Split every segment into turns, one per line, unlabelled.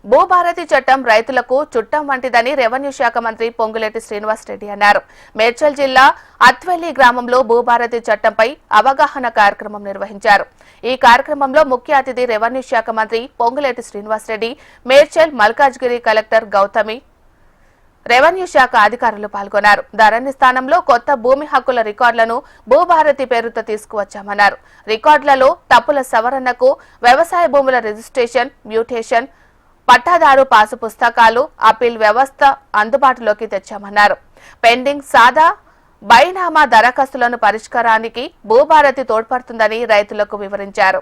భూభారతి చట్టం రైతులకు చుట్టం వంటిదని రెవెన్యూ శాఖ మంత్రి పొంగులేటి శ్రీనివాసరెడ్డి అన్నారు. మేడ్చల్ జిల్లా అత్వెల్లి గ్రామంలో భూభారతి చట్టంపై అవగాహన కార్యక్రమం నిర్వహించారు. ఈ కార్యక్రమంలో ముఖ్య అతిథి రెవెన్యూ శాఖ మంత్రి పొంగులేటి శ్రీనివాసరెడ్డి, మేడ్చల్ మల్కాజ్గిరి కలెక్టర్ గౌతమి, రెవెన్యూ శాఖ అధికారులు పాల్గొన్నారు. ధరణి స్థానంలో కొత్త భూమి హక్కుల రికార్డులను భూభారతి పేరుతో తీసుకువచ్చామన్నారు. రికార్డులలో తప్పుల సవరణకు వ్యవసాయ భూముల రిజిస్ట్రేషన్, మ్యూటేషన్, పట్టాదారు పాసు పుస్తకాలు, అప్పీల్ వ్యవస్థ అందుబాటులోకి తెచ్చామన్నారు. పెండింగ్ సాదా బైనామా దరఖాస్తులను పరిష్కారానికి భూభారతి తోడ్పడుతుందని రైతులకు వివరించారు.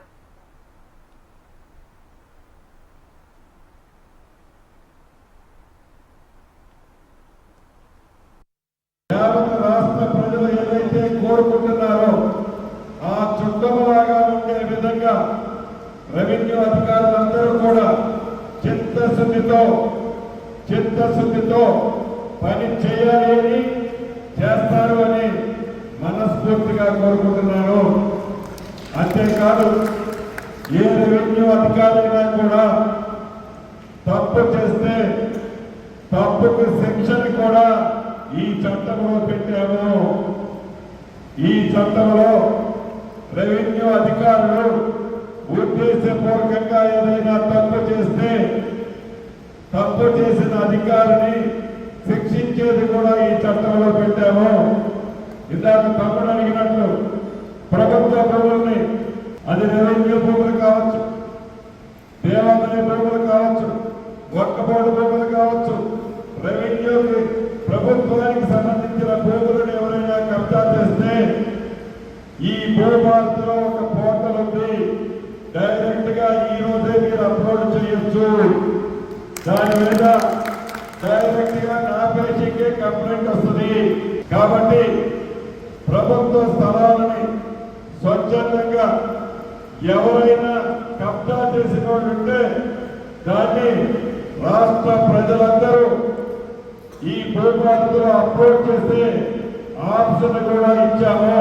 రాష్ట్ర ప్రజలు ఏదైతే కోరుకుంటున్నారో ఆ చుట్టములాగా ఉండే విధంగా రెవెన్యూ అధికారులందరూ కూడా చిత్తశుద్ధితో పని చేయాలి అని చేస్తారు అని మనస్ఫూర్తిగా కోరుకుంటున్నాను. అంతేకాదు ఏ రెవెన్యూ అధికారైనా కూడా తప్పు చేస్తే తప్పుకు శిక్షని కూడా ఈ చట్టంలో పెట్టాము. ఈ చట్టంలో రెవెన్యూ అధికారులు ఉద్దేశపూర్వకంగా ఏదైనా తప్పు చేస్తే తప్పు చేసిన అధికారిని శిక్షించేది కూడా ఈ చట్టంలో పెట్టాము. ఇందాక తమ్ముడు అడిగినట్లు ప్రభుత్వ భూముల్ని, అది రెవెన్యూ భూములు కావచ్చు, దేవాలయ భూములు కావచ్చు, ఒక్కబోర్డు భూములు కావచ్చు, రెవెన్యూకి ప్రభుత్వానికి సంబంధించిన భూములను ఎవరైనా కబ్జా చేస్తే ఈ భూభారతిలో ఒక పోర్టల్ ఉంది. డైరెక్ట్ గా ఈ రోజే మీరు అప్లోడ్ చేయొచ్చు. దాని మీద డైరెక్ట్ గా నా పేజీకే కంప్లైంట్ వస్తుంది. కాబట్టి ప్రభుత్వ స్థలాలని స్వచ్ఛందంగా ఎవరైనా కబ్జా చేసిన వాళ్ళు ఉంటే దాన్ని రాష్ట్ర ప్రజలందరూ ఈ భూభారతిలో అప్లోడ్ చేసే ఆప్షన్ కూడా ఇచ్చాము.